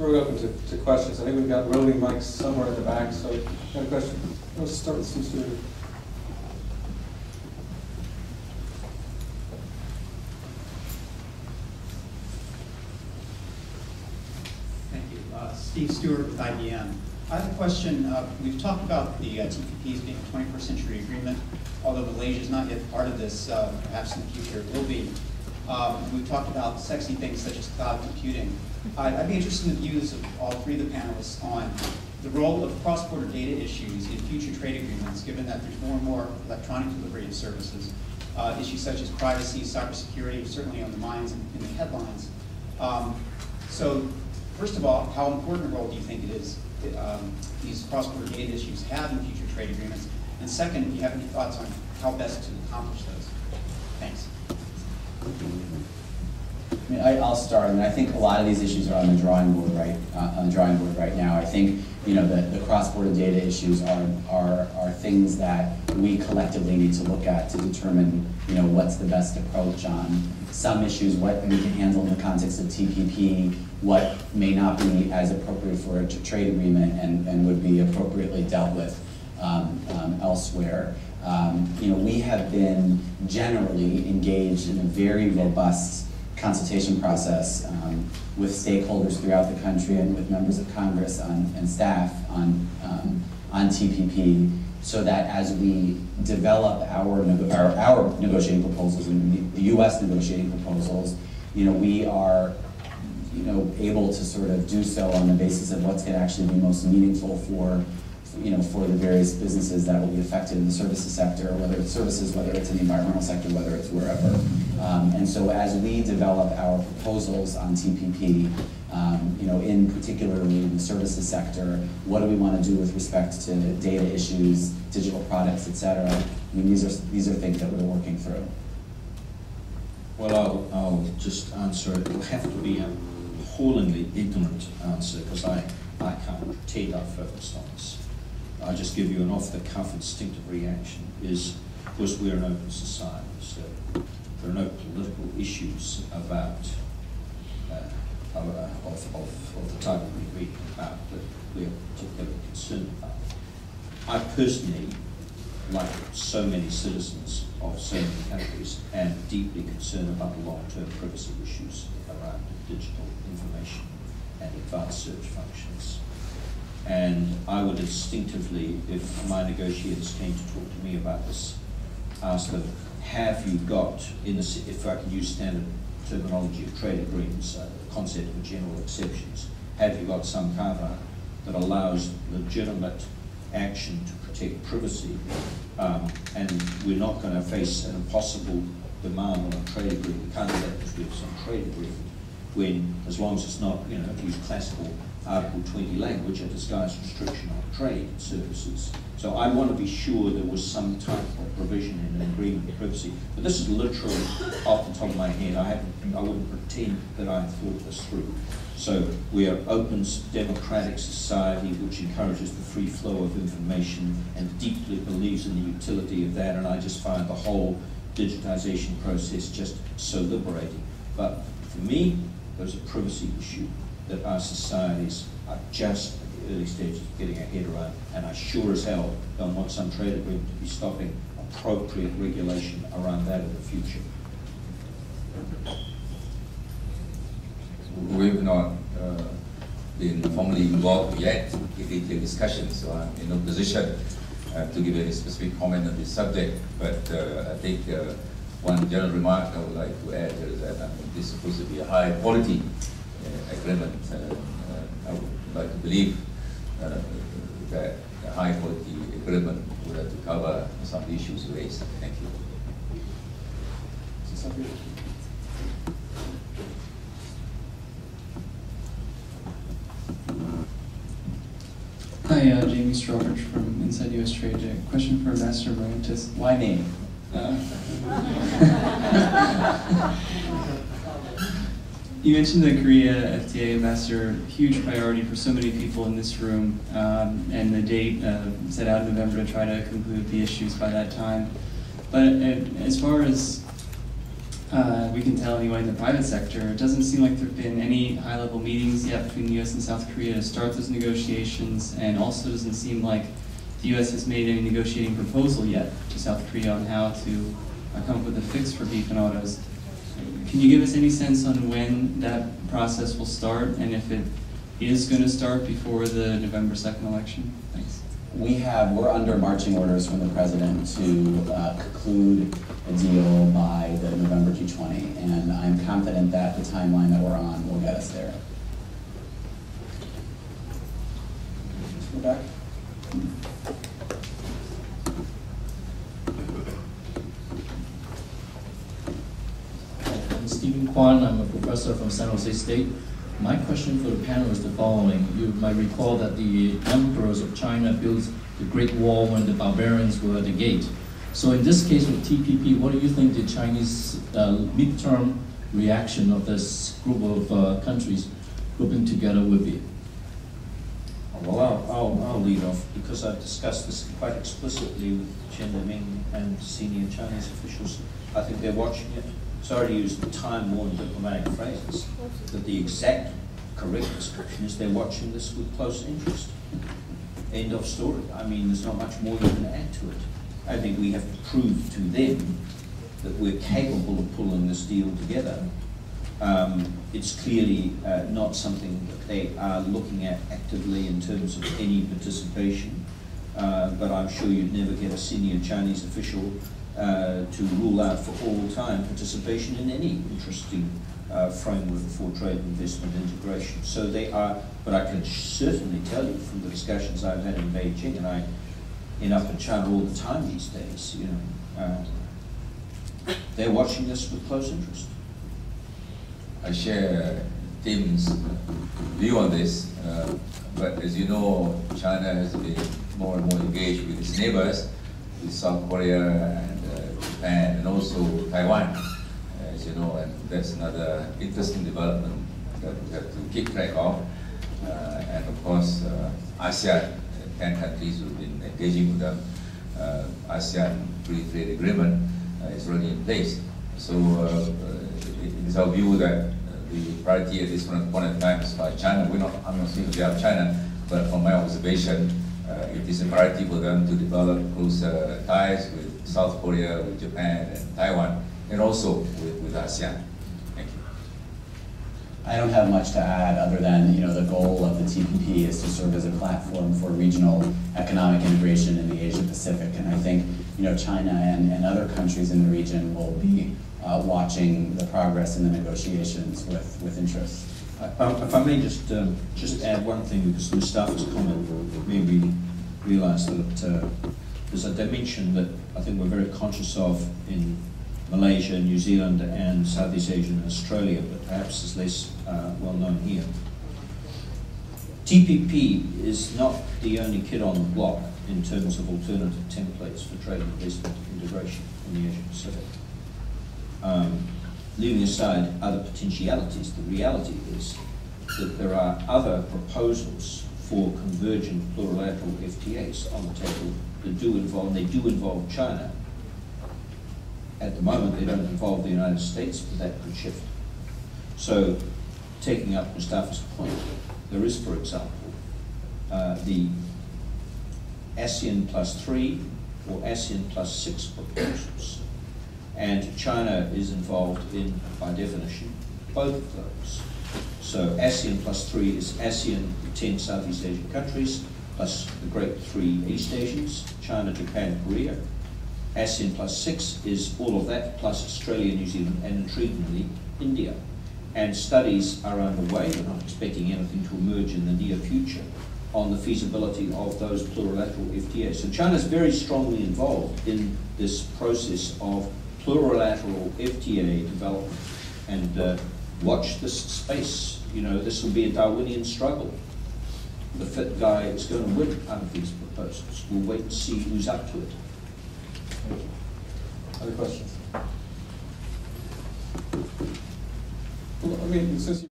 throw it open to questions. I think we've got roving mics somewhere in the back, so got a question. Let's start with Steve Stewart. Thank you. Steve Stewart with IBM. I have a question. We've talked about the TPPs being a 21st century agreement, although Malaysia is not yet part of this, perhaps in the future it will be. We've talked about sexy things such as cloud computing. I'd be interested in the views of all three of the panelists on the role of cross-border data issues in future trade agreements, given that there's more and more electronic delivery of services. Issues such as privacy, cybersecurity are certainly on the minds and in the headlines. So first of all, how important a role do you think it is these cross-border data issues have in future trade agreements? And second, do you have any thoughts on how best to accomplish those? Thanks. I mean, I'll start. I mean, I think a lot of these issues are on the drawing board right now. I think the cross-border data issues are things that we collectively need to look at to determine what's the best approach on some issues, what we can handle in the context of TPP, what may not be as appropriate for a trade agreement and would be appropriately dealt with elsewhere. We have been generally engaged in a very robust consultation process with stakeholders throughout the country and with members of Congress and staff on TPP, so that as we develop our negotiating proposals and the U.S. negotiating proposals, we are able to sort of do so on the basis of what's going to actually be most meaningful for the various businesses that will be affected in the services sector, whether it's services, whether it's in the environmental sector, whether it's wherever. And so as we develop our proposals on TPP, in particularly in the services sector, what do we want to do with respect to data issues, digital products, et cetera? I mean, these are things that we're working through. Well, I'll just answer it. It'll have to be an appallingly ignorant answer because I can't pretend I've focused on this. I'll just give you an off-the-cuff instinctive reaction is, because we're an open society, so there are no political issues about of the type we read about that we are particularly concerned about. I personally, like so many citizens of so many countries, am deeply concerned about the long-term privacy issues around digital information and advanced search functions. And I would instinctively, if my negotiators came to talk to me about this, ask them, have you got, if I can use standard terminology of trade agreements, the concept of general exceptions, have you got some carve-out that allows legitimate action to protect privacy, and we're not going to face an impossible demand on a trade agreement. We can't do that because we have some trade agreement, when, as long as it's not, to use classical Article 20 language, a disguised restriction on trade services. So I want to be sure there was some type of provision in an agreement of privacy. But this is literally off the top of my head. I wouldn't pretend that I thought this through. So we are open, democratic society which encourages the free flow of information and deeply believes in the utility of that. And I just find the whole digitization process just so liberating. But for me, there's a privacy issue that our societies are just at the early stages of getting our head around, and I sure as hell don't want some trade agreement to be stopping appropriate regulation around that in the future. We've not been formally involved yet in detailed discussions, so I'm in no position to give any specific comment on this subject, but I think one general remark I would like to add is that this is supposed to be a high quality agreement. I would like to believe that a high quality agreement would have to cover some issues raised. Thank you. Hi, Jamie Strawbridge from Inside U.S. Trade. A question for Ambassador Morantis. Why name? You mentioned the Korea FTA, Ambassador, huge priority for so many people in this room, and the date set out in November to try to conclude the issues by that time. But as far as we can tell anyway in the private sector, it doesn't seem like there have been any high-level meetings yet between the U.S. and South Korea to start those negotiations, and also doesn't seem like the U.S. has made any negotiating proposal yet to South Korea on how to come up with a fix for beef and autos. Can you give us any sense on when that process will start, and if it is going to start before the November 2nd election? Thanks. We're under marching orders from the president to conclude a deal by the November G20, and I'm confident that the timeline that we're on will get us there. Let's go back. I'm Stephen Kwan. I'm a professor from San Jose State. My question for the panel is the following. You might recall that the emperors of China built the Great Wall when the barbarians were at the gate. So in this case with TPP, what do you think the Chinese midterm reaction of this group of countries grouping together would be? Well, I'll lead off because I've discussed this quite explicitly with Chen Deming and senior Chinese officials. I think they're watching it. Sorry to use the time-worn diplomatic phrases, but the exact correct description is they're watching this with close interest. End of story. I mean, there's not much more you can add to it. I think we have to prove to them that we're capable of pulling this deal together. It's clearly not something that they are looking at actively in terms of any participation, but I'm sure you'd never get a senior Chinese official to rule out for all time participation in any interesting framework for trade, investment, integration. So they are, but I can certainly tell you from the discussions I've had in Beijing, and I end up in China all the time these days, you know, they're watching this with close interest. I share Tim's view on this, but as you know, China has been more and more engaged with its neighbors, with South Korea and Japan, and also Taiwan, as you know, and that's another interesting development that we have to keep track of. And of course, ASEAN, 10 countries who've been engaging with them. ASEAN Free Trade Agreement is already in place. So it is our view that the priority at this point in time is by China. I'm not saying they are China, but from my observation, it is a priority for them to develop closer ties with South Korea, with Japan and Taiwan, and also with ASEAN. Thank you. I don't have much to add other than, the goal of the TPP is to serve as a platform for regional economic integration in the Asia Pacific, and I think, China and other countries in the region will be watching the progress in the negotiations with interest. If I may just add one thing, because Mustafa's comment made me realise that there's a dimension that I think we're very conscious of in Malaysia, New Zealand, and Southeast Asia and Australia, but perhaps is less well known here. TPP is not the only kid on the block in terms of alternative templates for trade, investment, integration in the Asia Pacific. Leaving aside other potentialities, the reality is that there are other proposals for convergent plurilateral FTAs on the table that do involve China. At the moment, they don't involve the United States, but that could shift. So, taking up Mustafa's point, there is, for example, the ASEAN +3 or ASEAN +6 proposals. And China is involved in, by definition, both of those. So ASEAN +3 is ASEAN 10 Southeast Asian countries, plus the great 3 East Asians, China, Japan, Korea. ASEAN +6 is all of that, plus Australia, New Zealand, and intriguingly, India. And studies are underway, we're not expecting anything to emerge in the near future, on the feasibility of those plurilateral FTAs. So China's very strongly involved in this process of plurilateral FTA development, and watch this space. This will be a Darwinian struggle. The fit guy is going to win out of these proposals. We'll wait and see who's up to it. Thank you. Other questions? Well, since you